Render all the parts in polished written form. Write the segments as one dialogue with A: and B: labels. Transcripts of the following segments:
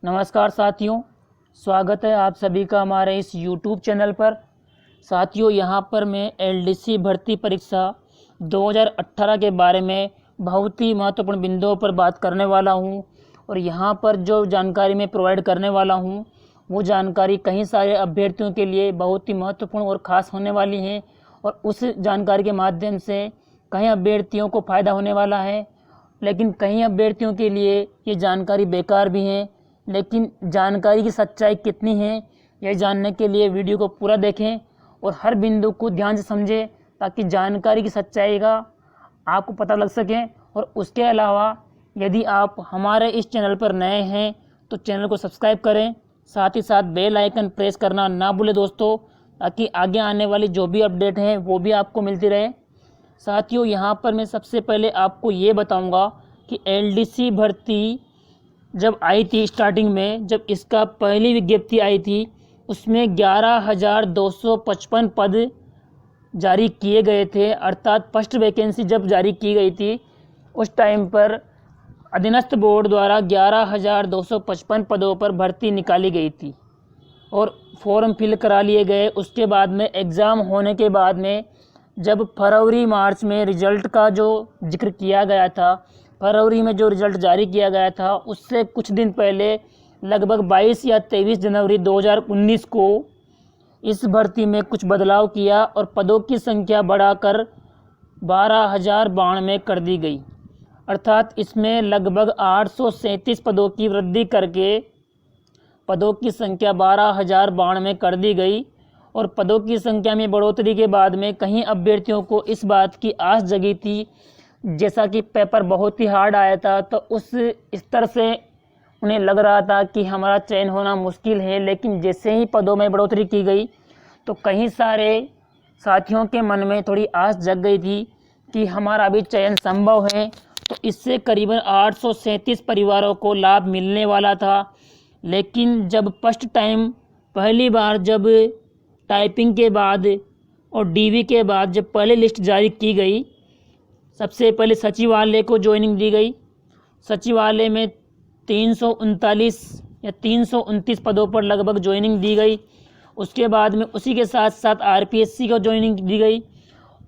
A: नमस्कार साथियों, स्वागत है आप सभी का हमारे इस YouTube चैनल पर। साथियों, यहाँ पर मैं एलडीसी भर्ती परीक्षा 2018 के बारे में बहुत ही महत्वपूर्ण बिंदुओं पर बात करने वाला हूँ और यहाँ पर जो जानकारी मैं प्रोवाइड करने वाला हूँ वो जानकारी कई सारे अभ्यर्थियों के लिए बहुत ही महत्वपूर्ण और ख़ास होने वाली है और उस जानकारी के माध्यम से कई अभ्यर्थियों को फ़ायदा होने वाला है, लेकिन कई अभ्यर्थियों के लिए ये जानकारी बेकार भी है। लेकिन जानकारी की सच्चाई कितनी है यह जानने के लिए वीडियो को पूरा देखें और हर बिंदु को ध्यान से समझें ताकि जानकारी की सच्चाई का आपको पता लग सके। और उसके अलावा यदि आप हमारे इस चैनल पर नए हैं तो चैनल को सब्सक्राइब करें, साथ ही साथ बेल आइकन प्रेस करना ना भूलें दोस्तों, ताकि आगे आने वाली जो भी अपडेट हैं वो भी आपको मिलती रहे। साथियों, यहाँ पर मैं सबसे पहले आपको ये बताऊँगा कि एलडीसी भर्ती जब आई थी स्टार्टिंग में, जब इसका पहली विज्ञप्ति आई थी उसमें 11,255 पद जारी किए गए थे। अर्थात फर्स्ट वैकेंसी जब जारी की गई थी उस टाइम पर अधीनस्थ बोर्ड द्वारा 11,255 पदों पर भर्ती निकाली गई थी और फॉर्म फिल करा लिए गए। उसके बाद में एग्ज़ाम होने के बाद में जब फरवरी मार्च में रिज़ल्ट का जो जिक्र किया गया था, फरवरी में जो रिज़ल्ट जारी किया गया था उससे कुछ दिन पहले लगभग 22 या 23 जनवरी 2019 को इस भर्ती में कुछ बदलाव किया और पदों की संख्या बढ़ाकर 12,092 कर दी गई। अर्थात इसमें लगभग 837 पदों की वृद्धि करके पदों की संख्या 12,092 कर दी गई। और पदों की संख्या में बढ़ोतरी के बाद में कई अभ्यर्थियों को इस बात की आस जगी थी, जैसा कि पेपर बहुत ही हार्ड आया था तो उस स्तर से उन्हें लग रहा था कि हमारा चयन होना मुश्किल है। लेकिन जैसे ही पदों में बढ़ोतरी की गई तो कई सारे साथियों के मन में थोड़ी आस जग गई थी कि हमारा भी चयन संभव है। तो इससे करीबन 837 परिवारों को लाभ मिलने वाला था। लेकिन जब फर्स्ट टाइम पहली बार जब टाइपिंग के बाद और डीवी के बाद जब पहले लिस्ट जारी की गई, सबसे पहले सचिवालय को ज्वाइनिंग दी गई। सचिवालय में 339 या 329 पदों पर लगभग ज्वाइनिंग दी गई। उसके बाद में उसी के साथ साथ आरपीएससी को ज्वाइनिंग दी गई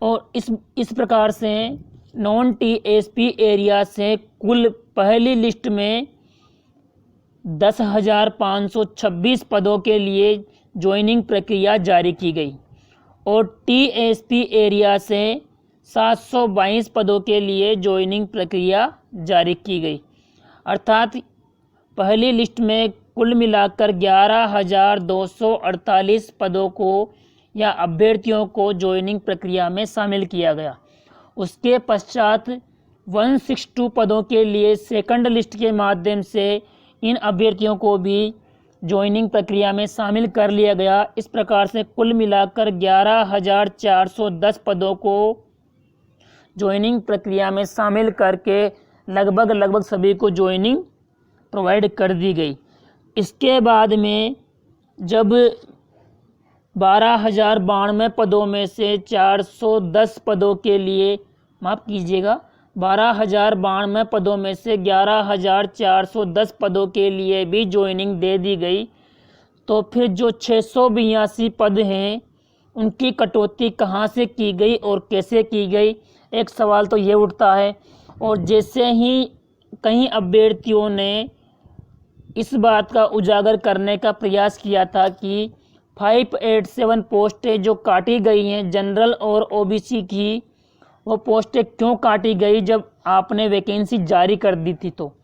A: और इस प्रकार से नॉन टीएसपी एरिया से कुल पहली लिस्ट में 10,526 पदों के लिए ज्वाइनिंग प्रक्रिया जारी की गई और टीएसपी एरिया से 722 पदों के लिए ज्वाइनिंग प्रक्रिया जारी की गई। अर्थात पहली लिस्ट में कुल मिलाकर 11,248 पदों को या अभ्यर्थियों को ज्वाइनिंग प्रक्रिया में शामिल किया गया। उसके पश्चात 162 पदों के लिए सेकंड लिस्ट के माध्यम से इन अभ्यर्थियों को भी ज्वाइनिंग प्रक्रिया में शामिल कर लिया गया। इस प्रकार से कुल मिलाकर 11,410 पदों को ज्वाइनिंग प्रक्रिया में शामिल करके लगभग सभी को ज्वाइनिंग प्रोवाइड कर दी गई। इसके बाद में जब 12,092 पदों में से 410 पदों के लिए, माफ़ कीजिएगा, 12,092 पदों में से 11,410 पदों के लिए भी ज्वाइनिंग दे दी गई। तो फिर जो 682 पद हैं उनकी कटौती कहाँ से की गई और कैसे की गई, एक सवाल तो ये उठता है। और जैसे ही कई अभ्यर्थियों ने इस बात का उजागर करने का प्रयास किया था कि 587 पोस्टें जो काटी गई हैं जनरल और ओबीसी की, वो पोस्टें क्यों काटी गई जब आपने वैकेंसी जारी कर दी थी। तो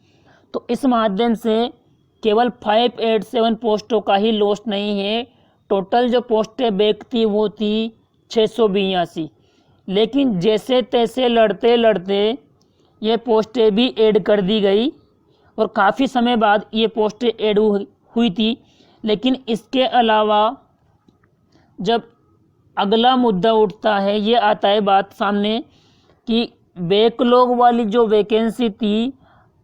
A: इस माध्यम से केवल 587 पोस्टों का ही लॉस नहीं है, टोटल जो पोस्टें बैक थी वो थी 682। लेकिन जैसे तैसे लड़ते लड़ते ये पोस्टें भी ऐड कर दी गई और काफ़ी समय बाद ये पोस्टें ऐड हुई थी। लेकिन इसके अलावा जब अगला मुद्दा उठता है, ये आता है बात सामने कि बैकलॉग वाली जो वैकेंसी थी,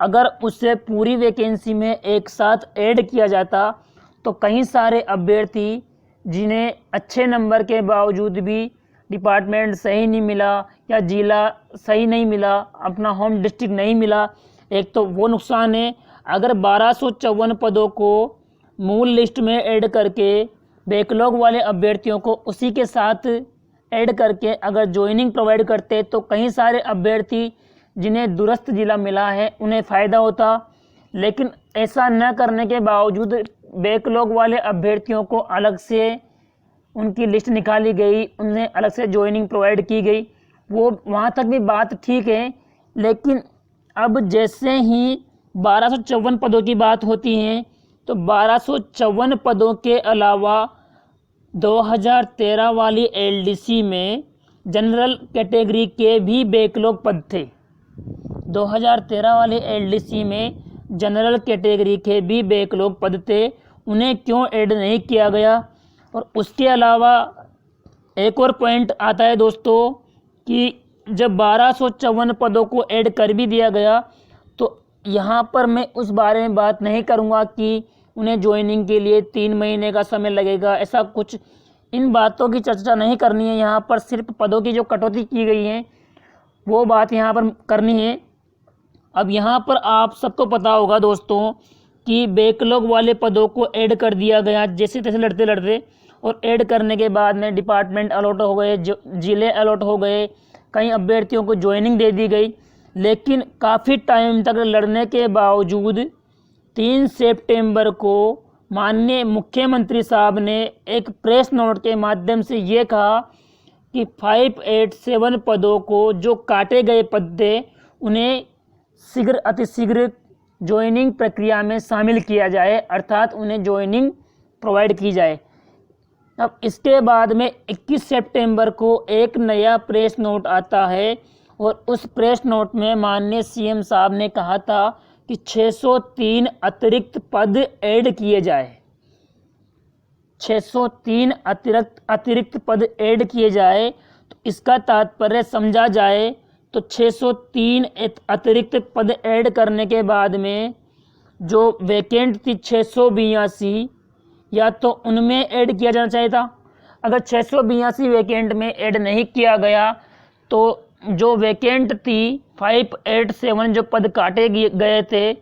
A: अगर उसे पूरी वैकेंसी में एक साथ ऐड किया जाता तो कई सारे अभ्यर्थी जिन्हें अच्छे नंबर के बावजूद भी डिपार्टमेंट सही नहीं मिला या जिला सही नहीं मिला, अपना होम डिस्ट्रिक्ट नहीं मिला, एक तो वो नुकसान है। अगर 1254 पदों को मूल लिस्ट में ऐड करके बैकलॉग वाले अभ्यर्थियों को उसी के साथ ऐड करके अगर ज्वाइनिंग प्रोवाइड करते तो कई सारे अभ्यर्थी जिन्हें दूरस्थ जिला मिला है उन्हें फ़ायदा होता। लेकिन ऐसा न करने के बावजूद बैकलॉग वाले अभ्यर्थियों को अलग से उनकी लिस्ट निकाली गई, उन्हें अलग से ज्वाइनिंग प्रोवाइड की गई। वो वहाँ तक भी बात ठीक है, लेकिन अब जैसे ही 1254 पदों की बात होती है तो 1254 पदों के अलावा 2013 वाली एलडीसी में जनरल कैटेगरी के भी बैकलॉग पद थे। 2013 वाली एलडीसी में जनरल कैटेगरी के भी बैकलॉग पद थे, उन्हें क्यों ऐड नहीं किया गया। और उसके अलावा एक और पॉइंट आता है दोस्तों कि जब 1254 पदों को ऐड कर भी दिया गया तो यहाँ पर मैं उस बारे में बात नहीं करूँगा कि उन्हें ज्वाइनिंग के लिए 3 महीने का समय लगेगा, ऐसा कुछ इन बातों की चर्चा नहीं करनी है। यहाँ पर सिर्फ पदों की जो कटौती की गई है वो बात यहाँ पर करनी है। अब यहाँ पर आप सबको पता होगा दोस्तों कि बैकलॉग वाले पदों को ऐड कर दिया गया जैसे तैसे लड़ते लड़ते, और ऐड करने के बाद में डिपार्टमेंट अलॉट हो गए, जिले अलॉट हो गए, कई अभ्यर्थियों को ज्वाइनिंग दे दी गई। लेकिन काफ़ी टाइम तक लड़ने के बावजूद 3 सितंबर को माननीय मुख्यमंत्री साहब ने एक प्रेस नोट के माध्यम से ये कहा कि 587 पदों को जो काटे गए पद थे उन्हें अतिशीघ्र ज्वाइनिंग प्रक्रिया में शामिल किया जाए, अर्थात उन्हें ज्वाइनिंग प्रोवाइड की जाए। अब इसके बाद में 21 सितंबर को एक नया प्रेस नोट आता है और उस प्रेस नोट में माननीय सीएम साहब ने कहा था कि 603 अतिरिक्त पद ऐड किए जाए। 603 अतिरिक्त पद ऐड किए जाए तो इसका तात्पर्य समझा जाए तो 603 अतिरिक्त पद ऐड करने के बाद में जो वैकेंट थी 682, या तो उनमें ऐड किया जाना चाहिए था। अगर 682 वैकेंट में ऐड नहीं किया गया तो जो वैकेंट थी 587 जो पद काटे गए थे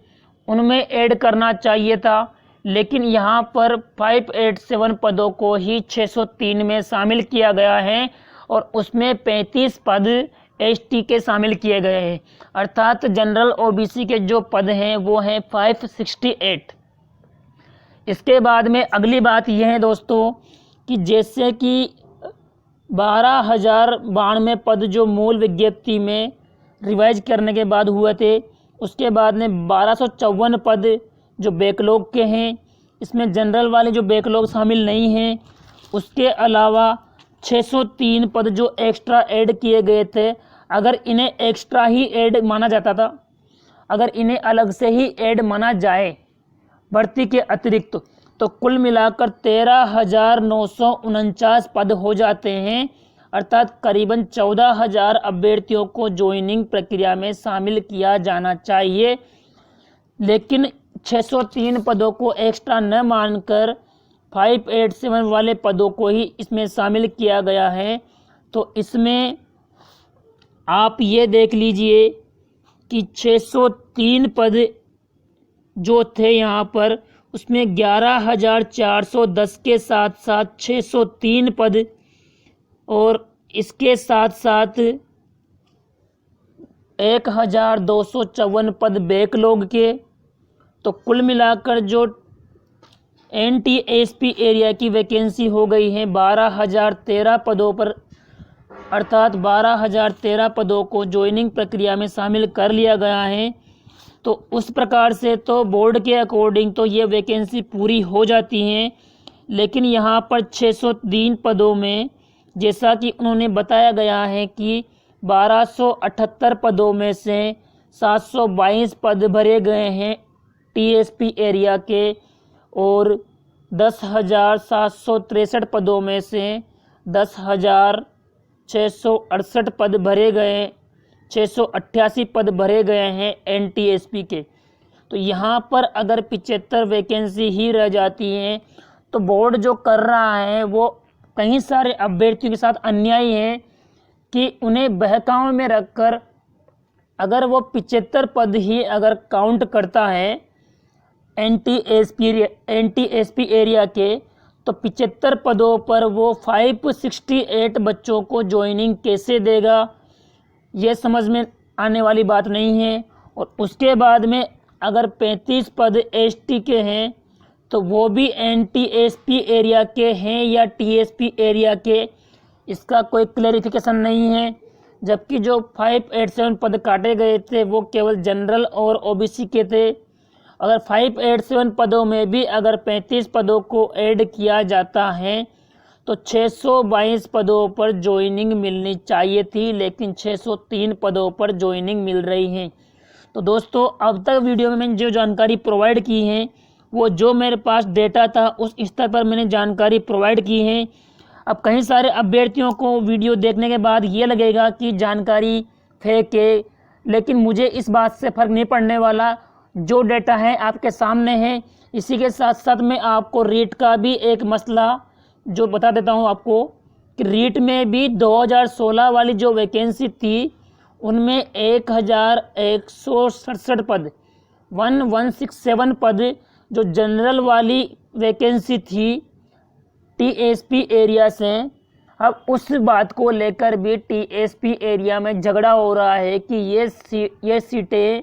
A: उनमें ऐड करना चाहिए था। लेकिन यहाँ पर 587 पदों को ही 603 में शामिल किया गया है और उसमें 35 पद एसटी के शामिल किए गए हैं, अर्थात जनरल ओबीसी के जो पद हैं वो हैं 568। इसके बाद में अगली बात यह है दोस्तों कि जैसे कि 12,092 पद जो मूल विज्ञप्ति में रिवाइज करने के बाद हुए थे, उसके बाद में 1254 पद जो बैकलॉग के हैं, इसमें जनरल वाले जो बैकलॉग शामिल नहीं हैं। उसके अलावा 603 पद जो एक्स्ट्रा ऐड किए गए थे, अगर इन्हें एक्स्ट्रा ही ऐड माना जाता था, अगर इन्हें अलग से ही ऐड माना जाए भर्ती के अतिरिक्त, तो कुल मिलाकर 13,949 पद हो जाते हैं, अर्थात करीबन 14,000 अभ्यर्थियों को ज्वाइनिंग प्रक्रिया में शामिल किया जाना चाहिए। लेकिन 603 पदों को एक्स्ट्रा न मानकर 587 वाले पदों को ही इसमें शामिल किया गया है। तो इसमें आप ये देख लीजिए कि 603 पद जो थे यहाँ पर, उसमें 11,410 के साथ साथ 603 पद और इसके साथ साथ 1,254 पद बैकलॉग के, तो कुल मिलाकर जो NTSP एरिया की वैकेंसी हो गई है 12,013 पदों पर, अर्थात 12,013 पदों को ज्वाइनिंग प्रक्रिया में शामिल कर लिया गया है। तो उस प्रकार से तो बोर्ड के अकॉर्डिंग तो ये वैकेंसी पूरी हो जाती हैं। लेकिन यहाँ पर 603 पदों में जैसा कि उन्होंने बताया गया है कि 1278 पदों में से 722 पद भरे गए हैं TSP एरिया के और 10,763 पदों में से 10,668 पद भरे गए, 688 पद भरे गए हैं NTSP के। तो यहाँ पर अगर 75 वैकेंसी ही रह जाती हैं तो बोर्ड जो कर रहा है वो कई सारे अभ्यर्थियों के साथ अन्याय है कि उन्हें बहकावे में रखकर अगर वो 75 पद ही अगर काउंट करता है NTSP एरिया के, तो 75 पदों पर वो 568 बच्चों को ज्वाइनिंग कैसे देगा, ये समझ में आने वाली बात नहीं है। और उसके बाद में अगर 35 पद ST के हैं तो वो भी NTSP एरिया के हैं या TSP एरिया के, इसका कोई क्लैरिफिकेशन नहीं है। जबकि जो 587 पद काटे गए थे वो केवल जनरल और OBC के थे। अगर 587 पदों में भी अगर 35 पदों को ऐड किया जाता है तो 622 पदों पर ज्वाइनिंग मिलनी चाहिए थी, लेकिन 603 पदों पर ज्वाइनिंग मिल रही है। तो दोस्तों, अब तक वीडियो में मैंने जो जानकारी प्रोवाइड की है वो जो मेरे पास डेटा था उस स्तर पर मैंने जानकारी प्रोवाइड की है। अब कई सारे अभ्यर्थियों को वीडियो देखने के बाद ये लगेगा कि जानकारी फेक है, लेकिन मुझे इस बात से फ़र्क नहीं पड़ने वाला। जो डेटा है आपके सामने है। इसी के साथ साथ मैं आपको रीट का भी एक मसला जो बता देता हूँ आपको कि रीट में भी 2016 वाली जो वैकेंसी थी उनमें 1167 पद 1167 पद जो जनरल वाली वैकेंसी थी TSP एरिया से। अब उस बात को लेकर भी TSP एरिया में झगड़ा हो रहा है कि ये सीटें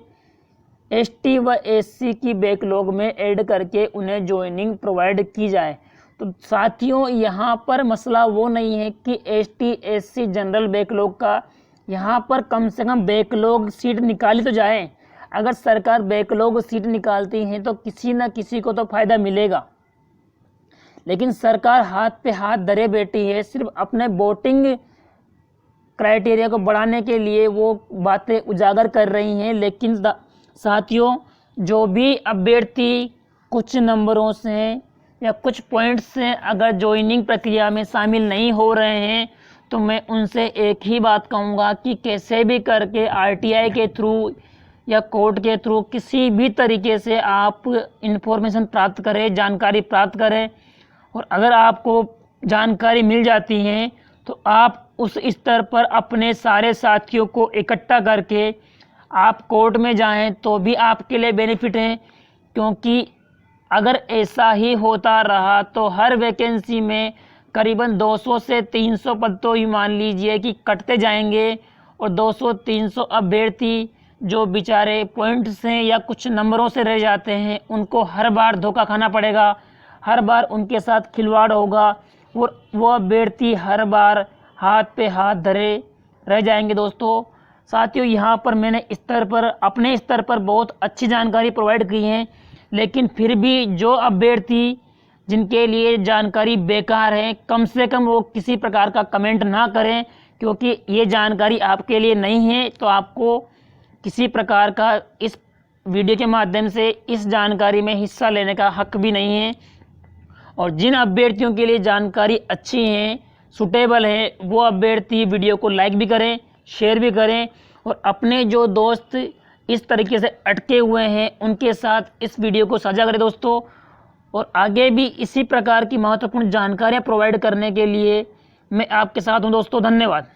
A: ST व SC की बैकलॉग में ऐड करके उन्हें ज्वाइनिंग प्रोवाइड की जाए। तो साथियों, यहाँ पर मसला वो नहीं है कि ST SC जनरल बैकलॉग का, यहाँ पर कम से कम बैकलॉग सीट निकाली तो जाए। अगर सरकार बैकलॉग सीट निकालती है तो किसी न किसी को तो फ़ायदा मिलेगा, लेकिन सरकार हाथ पे हाथ धरे बैठी है। सिर्फ अपने वोटिंग क्राइटेरिया को बढ़ाने के लिए वो बातें उजागर कर रही हैं। लेकिन साथियों, जो भी अभ्यर्थी कुछ नंबरों से या कुछ पॉइंट्स से अगर ज्वाइनिंग प्रक्रिया में शामिल नहीं हो रहे हैं तो मैं उनसे एक ही बात कहूँगा कि कैसे भी करके RTI के थ्रू या कोर्ट के थ्रू किसी भी तरीके से आप इन्फॉर्मेशन प्राप्त करें, जानकारी प्राप्त करें। और अगर आपको जानकारी मिल जाती है तो आप उस स्तर पर अपने सारे साथियों को इकट्ठा करके आप कोर्ट में जाएं तो भी आपके लिए बेनिफिट है। क्योंकि अगर ऐसा ही होता रहा तो हर वैकेंसी में करीबन 200 से 300 पद तो ही मान लीजिए कि कटते जाएंगे, और 200-300 अभ्यर्थी जो बेचारे पॉइंट से या कुछ नंबरों से रह जाते हैं उनको हर बार धोखा खाना पड़ेगा, हर बार उनके साथ खिलवाड़ होगा और वो अभ्यर्थी हर बार हाथ पे हाथ धरे रह जाएंगे। दोस्तों साथियों, यहाँ पर मैंने अपने स्तर पर बहुत अच्छी जानकारी प्रोवाइड की है, लेकिन फिर भी जो अभ्यर्थी जिनके लिए जानकारी बेकार है, कम से कम वो किसी प्रकार का कमेंट ना करें, क्योंकि ये जानकारी आपके लिए नहीं है। तो आपको किसी प्रकार का इस वीडियो के माध्यम से इस जानकारी में हिस्सा लेने का हक भी नहीं है। और जिन अभ्यर्थियों के लिए जानकारी अच्छी है, सूटेबल है, वो अभ्यर्थी वीडियो को लाइक भी करें, शेयर भी करें, और अपने जो दोस्त इस तरीके से अटके हुए हैं उनके साथ इस वीडियो को साझा करें दोस्तों। और आगे भी इसी प्रकार की महत्वपूर्ण जानकारियाँ प्रोवाइड करने के लिए मैं आपके साथ हूँ दोस्तों। धन्यवाद।